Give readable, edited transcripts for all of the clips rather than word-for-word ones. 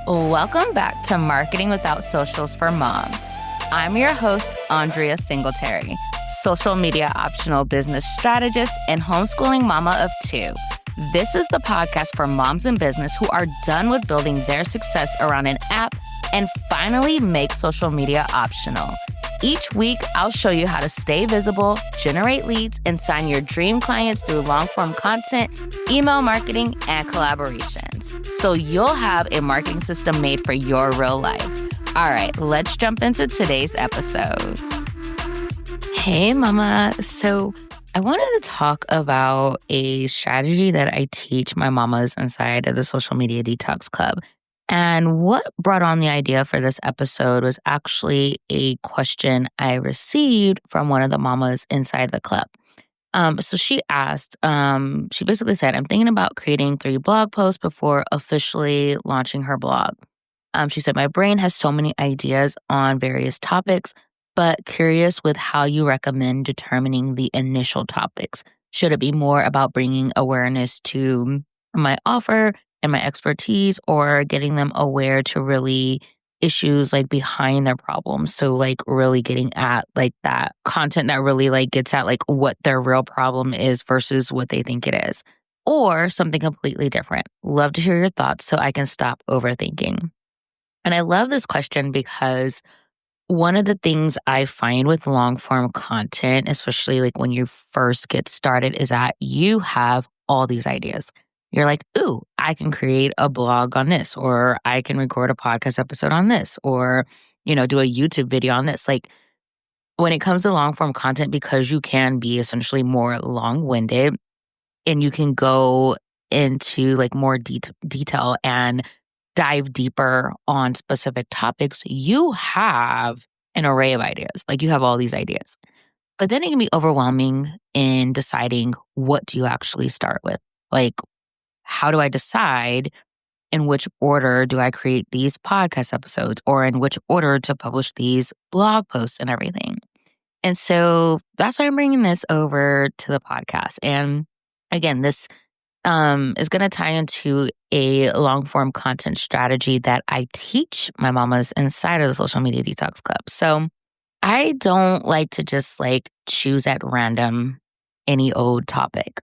Welcome back to Marketing Without Socials for Moms. I'm your host, Andrea Singletary, social media optional business strategist and homeschooling mama of two. This is the podcast for moms in business who are done with building their success around an app and finally make social media optional. Each week, I'll show you how to stay visible, generate leads, and sign your dream clients through long-form content, email marketing, and collaborations. So you'll have a marketing system made for your real life. All right, let's jump into today's episode. Hey, mama. So I wanted to talk about a strategy that I teach my mamas inside of the Social Media Detox Club. And what brought on the idea for this episode was actually a question I received from one of the mamas inside the club. So she asked, she basically said, I'm thinking about creating 3 blog posts before officially launching her blog. She said, my brain has so many ideas on various topics, but curious with how you recommend determining the initial topics. Should it be more about bringing awareness to my offer and my expertise, or getting them aware to really issues like behind their problems? So like really getting at like that content that really like gets at like what their real problem is versus what they think it is, or something completely different. Love to hear your thoughts so I can stop overthinking. And I love this question because one of the things I find with long form content, especially like when you first get started, is that you have all these ideas. You're like, ooh, I can create a blog on this, or I can record a podcast episode on this, or, do a YouTube video on this. Like when it comes to long form content, because you can be essentially more long winded and you can go into like more detail and dive deeper on specific topics, you have an array of ideas. Like you have all these ideas. But then it can be overwhelming in deciding what do you actually start with. Like, how do I decide in which order do I create these podcast episodes, or in which order to publish these blog posts and everything? And so that's why I'm bringing this over to the podcast. And again, this is going to tie into a long form content strategy that I teach my mamas inside of the Social Media Detox Club. So I don't like to just like choose at random any old topic.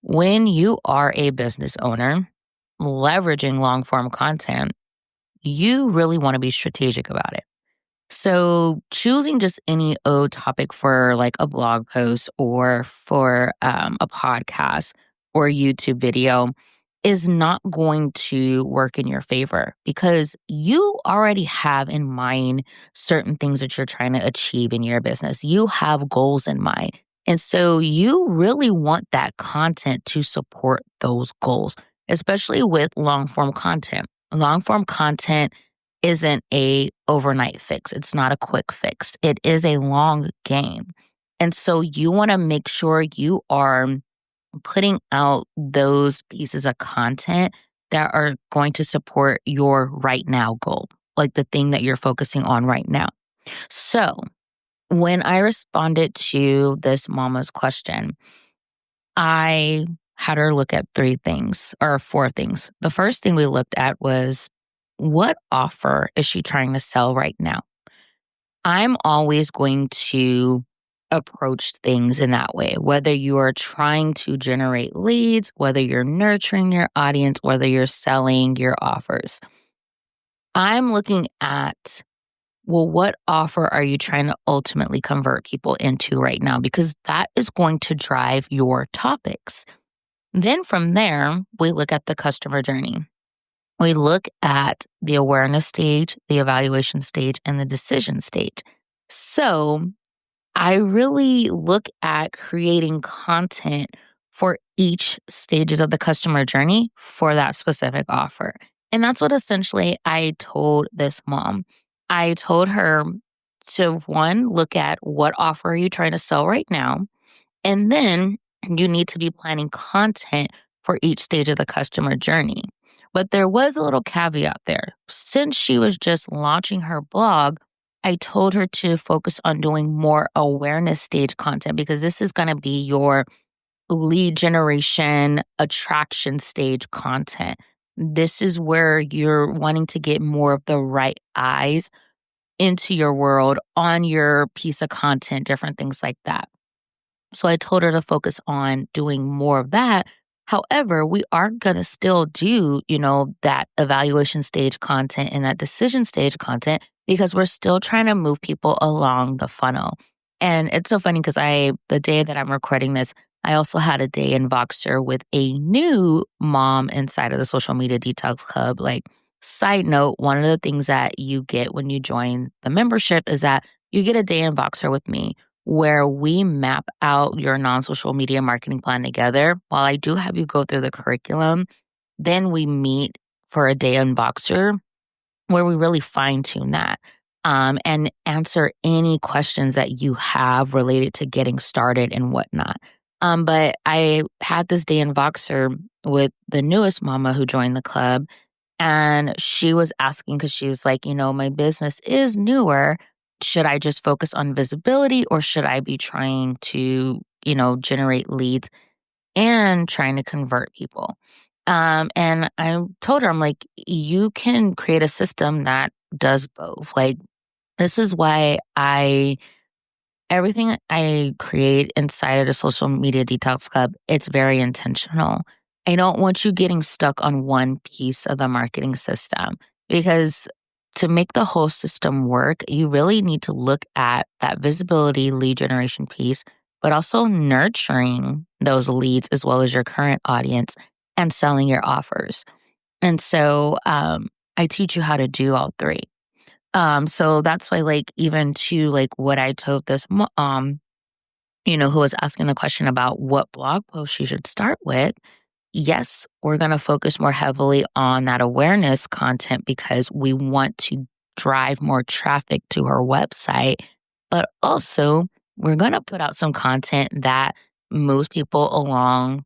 When you are a business owner leveraging long form content, you really want to be strategic about it. So choosing just any old topic for like a blog post or for a podcast or YouTube video is not going to work in your favor, because you already have in mind certain things that you're trying to achieve in your business. You have goals in mind. And so you really want that content to support those goals, especially with long form content. Long form content isn't a overnight fix. It's not a quick fix. It is a long game. And so you want to make sure you are putting out those pieces of content that are going to support your right now goal, like the thing that you're focusing on right now. So when I responded to this mama's question, I had her look at 3 things or 4 things. The first thing we looked at was, what offer is she trying to sell right now? I'm always going to approach things in that way, whether you are trying to generate leads, whether you're nurturing your audience, whether you're selling your offers. I'm looking at, well, what offer are you trying to ultimately convert people into right now? Because that is going to drive your topics. Then from there, we look at the customer journey. We look at the awareness stage, the evaluation stage, and the decision stage. So I really look at creating content for each stages of the customer journey for that specific offer. And that's what essentially I told this mom. I told her to, 1, look at what offer are you trying to sell right now. And then you need to be planning content for each stage of the customer journey. But there was a little caveat there. Since she was just launching her blog, I told her to focus on doing more awareness stage content, because this is going to be your lead generation attraction stage content. this is where you're wanting to get more of the right eyes into your world on your piece of content, different things like that. So I told her to focus on doing more of that. However, we are going to still do, that evaluation stage content and that decision stage content because we're still trying to move people along the funnel. And it's so funny because the day that I'm recording this, I also had a day in Voxer with a new mom inside of the Social Media Detox Club. Like, side note, one of the things that you get when you join the membership is that you get a day in Voxer with me where we map out your non-social media marketing plan together. While I do have you go through the curriculum, then we meet for a day in Voxer where we really fine tune that and answer any questions that you have related to getting started and whatnot. But I had this day in Voxer with the newest mama who joined the club, and she was asking because she's like, my business is newer. Should I just focus on visibility or should I be trying to, generate leads and trying to convert people? And I told her, I'm like, you can create a system that does both. Like, this is why everything I create inside of the Social Media Detox Club, it's very intentional. I don't want you getting stuck on one piece of the marketing system because to make the whole system work, you really need to look at that visibility lead generation piece, but also nurturing those leads as well as your current audience and selling your offers. And so I teach you how to do all three. So that's why, like, even to like what I told this who was asking the question about what blog post she should start with. Yes, we're going to focus more heavily on that awareness content because we want to drive more traffic to her website. But also, we're going to put out some content that moves people along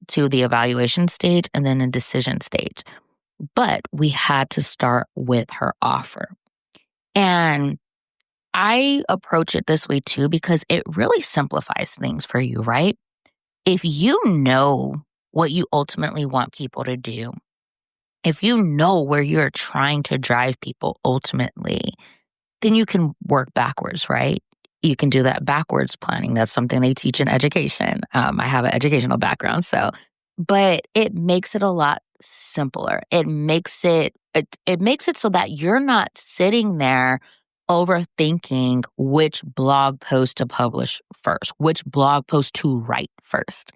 to the evaluation stage and then the decision stage. But we had to start with her offer. And I approach it this way too because it really simplifies things for you, right? If you know what you ultimately want people to do, if you know where you're trying to drive people ultimately, then you can work backwards, right? You can do that backwards planning. That's something they teach in education. I have an educational background, but it makes it a lot simpler. It makes it so that you're not sitting there overthinking which blog post to publish first, which blog post to write first.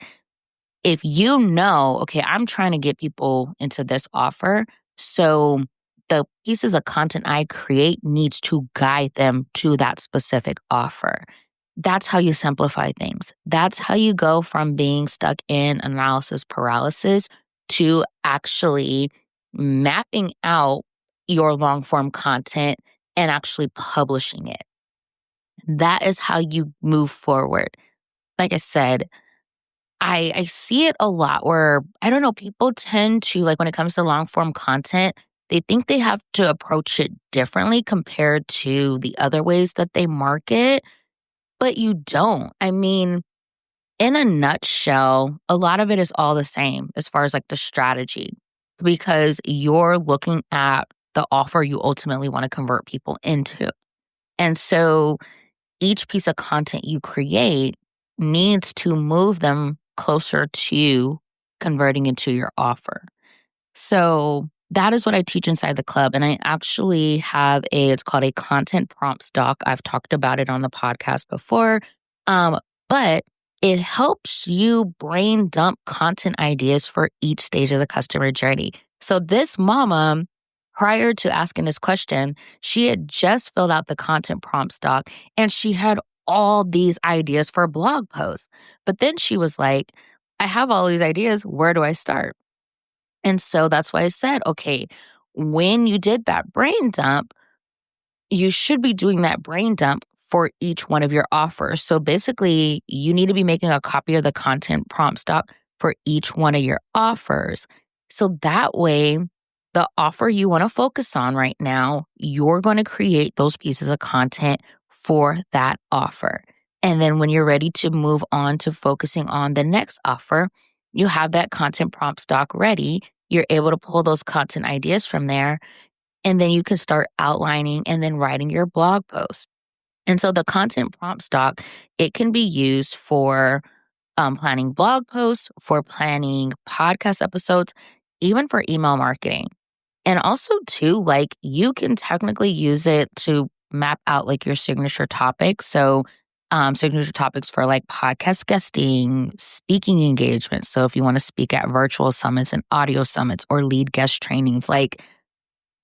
If you know, okay, I'm trying to get people into this offer, so the pieces of content I create needs to guide them to that specific offer. That's how you simplify things. That's how you go from being stuck in analysis paralysis to actually mapping out your long form content and actually publishing it. That is how you move forward. Like I said, I see it a lot where, I don't know, people tend to, like, when it comes to long form content, they think they have to approach it differently compared to the other ways that they market, but you don't. I mean, in a nutshell, a lot of it is all the same as far as like the strategy, because you're looking at the offer you ultimately want to convert people into. And so each piece of content you create needs to move them closer to converting into your offer. So that is what I teach inside the club. And I actually have it's called a content prompts doc. I've talked about it on the podcast before. But it helps you brain dump content ideas for each stage of the customer journey. So this mama, prior to asking this question, she had just filled out the content prompts doc and she had all these ideas for blog posts. But then she was like, I have all these ideas. Where do I start? And so that's why I said, okay, when you did that brain dump, you should be doing that brain dump for each one of your offers. So basically, you need to be making a copy of the content prompt stock for each one of your offers. So that way, the offer you want to focus on right now, you're going to create those pieces of content for that offer. And then when you're ready to move on to focusing on the next offer, you have that content prompt stock ready you're able to pull those content ideas from there, and then you can start outlining and then writing your blog post. And so the content prompt stock, it can be used for planning blog posts, for planning podcast episodes, even for email marketing. And also too, like you can technically use it to map out like your signature topics. So signature topics for like podcast guesting, speaking engagements. So if you want to speak at virtual summits and audio summits or lead guest trainings, like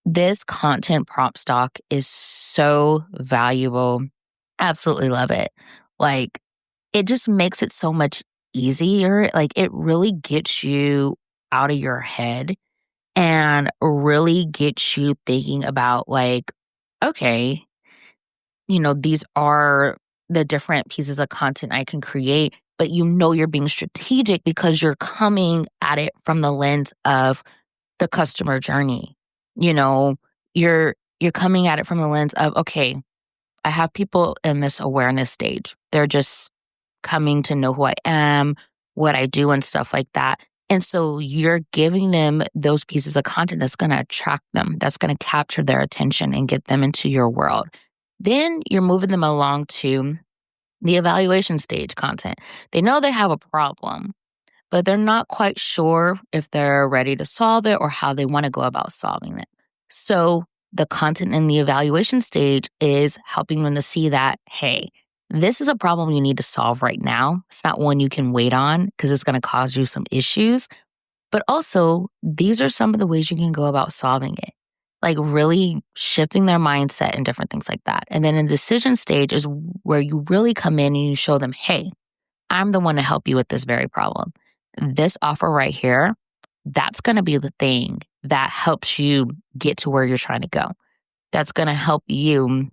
this content prompt stock is so valuable. Absolutely love it. Like it just makes it so much easier. Like it really gets you out of your head and really gets you thinking about like, okay, these are the different pieces of content I can create, but you're being strategic because you're coming at it from the lens of the customer journey. You know, you're coming at it from the lens of, okay, I have people in this awareness stage. They're just coming to know who I am, what I do, and stuff like that. And so you're giving them those pieces of content that's going to attract them, that's going to capture their attention and get them into your world. Then you're moving them along to the evaluation stage content. They know they have a problem, but they're not quite sure if they're ready to solve it or how they want to go about solving it. So the content in the evaluation stage is helping them to see that, hey, this is a problem you need to solve right now. It's not one you can wait on because it's going to cause you some issues. But also, these are some of the ways you can go about solving it, like really shifting their mindset and different things like that. And then in decision stage is where you really come in and you show them, hey, I'm the one to help you with this very problem. This offer right here, that's going to be the thing that helps you get to where you're trying to go. That's going to help you,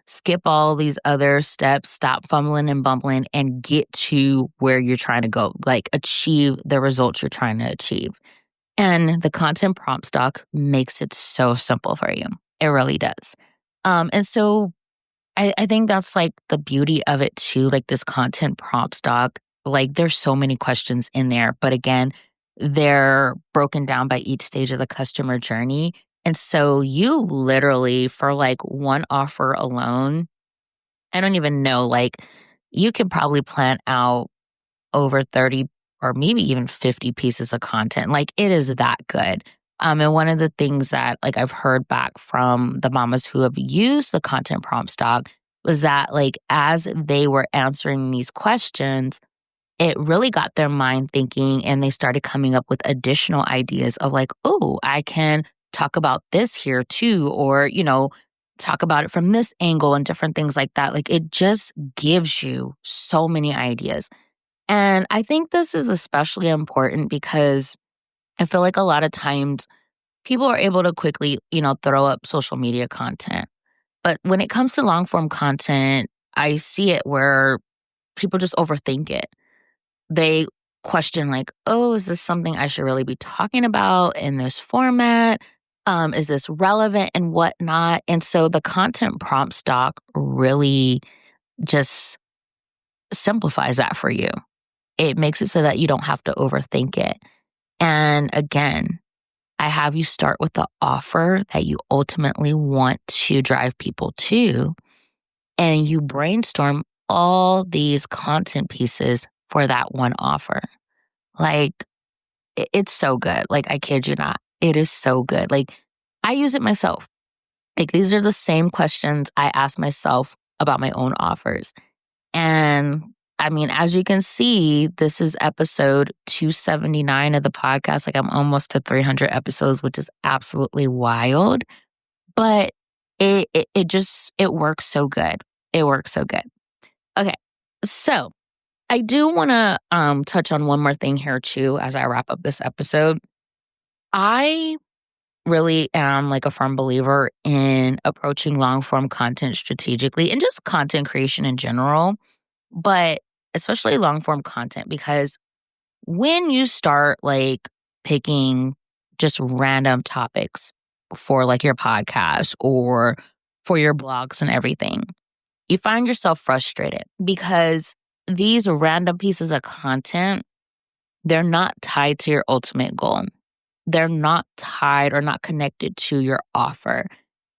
skip all these other steps, stop fumbling and bumbling, and get to where you're trying to go, like achieve the results you're trying to achieve. And the content prompt stock makes it so simple for you. It really does. And so I think that's like the beauty of it too, like this content prompt stock. Like there's so many questions in there, but again, they're broken down by each stage of the customer journey. And so you literally, for like one offer alone, I don't even know, like you could probably plan out over 30 or maybe even 50 pieces of content. Like it is that good. And one of the things that like I've heard back from the mamas who have used the content prompt stock was that like as they were answering these questions, it really got their mind thinking and they started coming up with additional ideas of like, oh, I can talk about this here too, or, talk about it from this angle and different things like that. Like it just gives you so many ideas. And I think this is especially important because I feel like a lot of times people are able to quickly, throw up social media content. But when it comes to long form content, I see it where people just overthink it. They question like, oh, is this something I should really be talking about in this format? Is this relevant and whatnot? And so the content prompt stock really just simplifies that for you. It makes it so that you don't have to overthink it. And again, I have you start with the offer that you ultimately want to drive people to, and you brainstorm all these content pieces for that one offer. Like, it's so good. Like, I kid you not. It is so good. Like, I use it myself. Like, these are the same questions I ask myself about my own offers. And I mean, as you can see, this is episode 279 of the podcast. Like, I'm almost to 300 episodes, which is absolutely wild. But it works so good. It works so good. Okay, so I do want to touch on one more thing here too as I wrap up this episode. I really am like a firm believer in approaching long form content strategically and just content creation in general, but especially long form content, because when you start like picking just random topics for like your podcast or for your blogs and everything, you find yourself frustrated because these random pieces of content, they're not tied to your ultimate goal. They're not tied or not connected to your offer.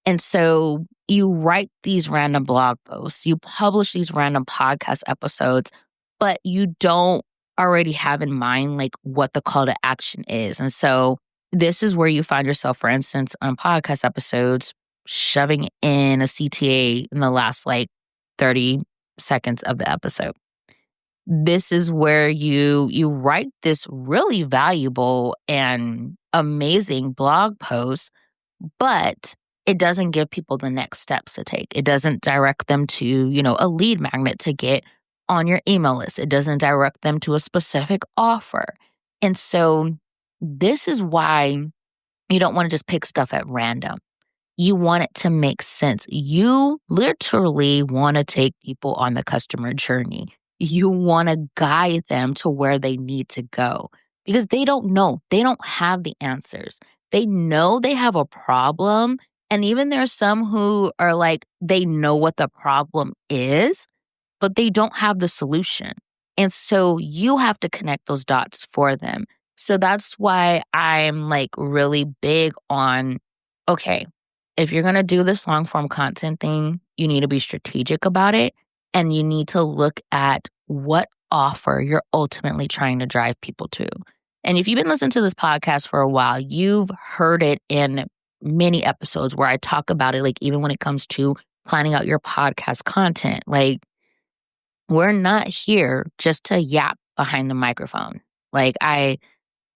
And so you write these random blog posts, you publish these random podcast episodes, but you don't already have in mind like what the call to action is. And so this is where you find yourself, for instance, on podcast episodes, shoving in a CTA in the last like 30 seconds of the episode. This is where you write this really valuable and amazing blog post, but it doesn't give people the next steps to take. It doesn't direct them to, a lead magnet to get on your email list. It doesn't direct them to a specific offer. And so this is why you don't want to just pick stuff at random. You want it to make sense. You literally want to take people on the customer journey. You want to guide them to where they need to go because they don't know. They don't have the answers. They know they have a problem. And even there's some who are like, they know what the problem is, but they don't have the solution. And so you have to connect those dots for them. So that's why I'm like really big on, okay, if you're going to do this long form content thing, you need to be strategic about it. And you need to look at what offer you're ultimately trying to drive people to. And if you've been listening to this podcast for a while, you've heard it in many episodes where I talk about it, like even when it comes to planning out your podcast content. Like, we're not here just to yap behind the microphone. Like, I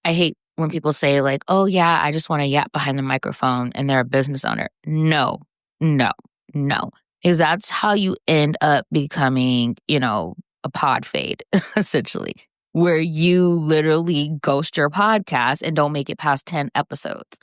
hate when people say like, oh yeah, I just want to yap behind the microphone and they're a business owner. No. Because that's how you end up becoming, a pod fade, essentially, where you literally ghost your podcast and don't make it past 10 episodes.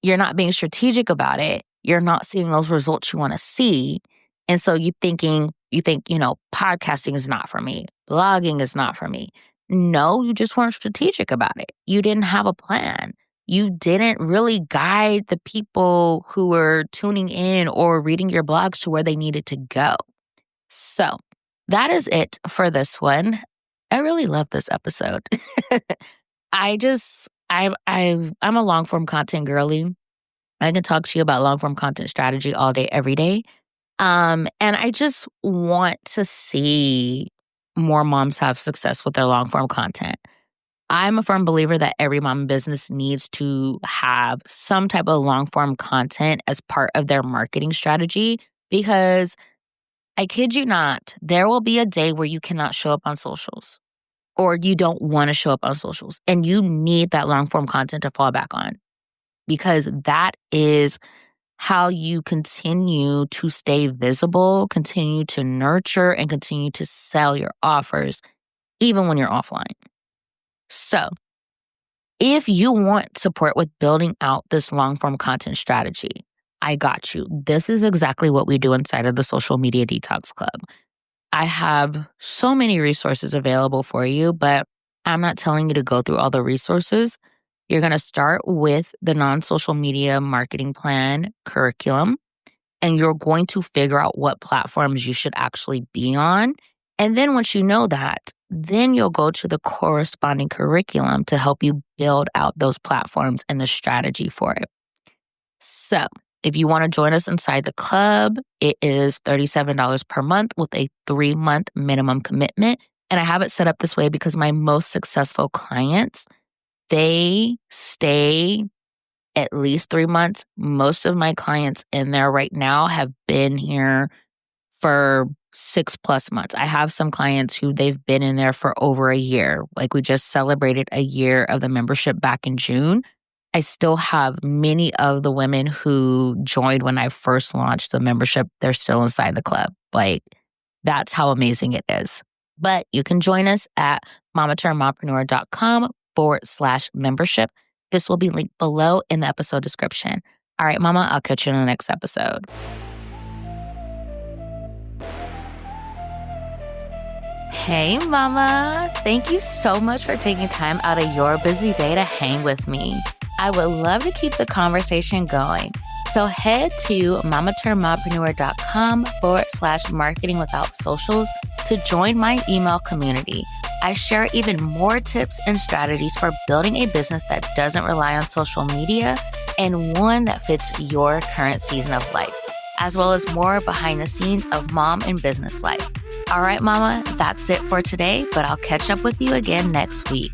You're not being strategic about it. You're not seeing those results you want to see. And so you think, podcasting is not for me. Blogging is not for me. No, you just weren't strategic about it. You didn't have a plan. You didn't really guide the people who were tuning in or reading your blogs to where they needed to go. So that is it for this one. I really love this episode. I'm a long form content girly. I can talk to you about long form content strategy all day, every day. And I just want to see more moms have success with their long form content. I'm a firm believer that every mom business needs to have some type of long form content as part of their marketing strategy because I kid you not, there will be a day where you cannot show up on socials or you don't want to show up on socials and you need that long form content to fall back on because that is how you continue to stay visible, continue to nurture, and continue to sell your offers, even when you're offline. So, if you want support with building out this long-form content strategy, I got you. This is exactly what we do inside of the Social Media Detox Club. I have so many resources available for you, but I'm not telling you to go through all the resources. You're going to start with the non-social media marketing plan curriculum, and you're going to figure out what platforms you should actually be on. And then once you know that, then you'll go to the corresponding curriculum to help you build out those platforms and the strategy for it. So if you want to join us inside the club, it is $37 per month with a 3-month minimum commitment. And I have it set up this way because my most successful clients, they stay at least 3 months. Most of my clients in there right now have been here for 6+ months. I have some clients who they've been in there for over a year. Like we just celebrated a year of the membership back in June. I still have many of the women who joined when I first launched the membership. They're still inside the club. Like that's how amazing it is. But you can join us at mamaturnedmompreneur.com/membership. This will be linked below in the episode description. All right, mama, I'll catch you in the next episode. Hey, mama. Thank you so much for taking time out of your busy day to hang with me. I would love to keep the conversation going. So head to mamaturnedmompreneur.com/marketing without socials to join my email community. I share even more tips and strategies for building a business that doesn't rely on social media and one that fits your current season of life, as well as more behind the scenes of mom and business life. All right, mama, that's it for today, but I'll catch up with you again next week.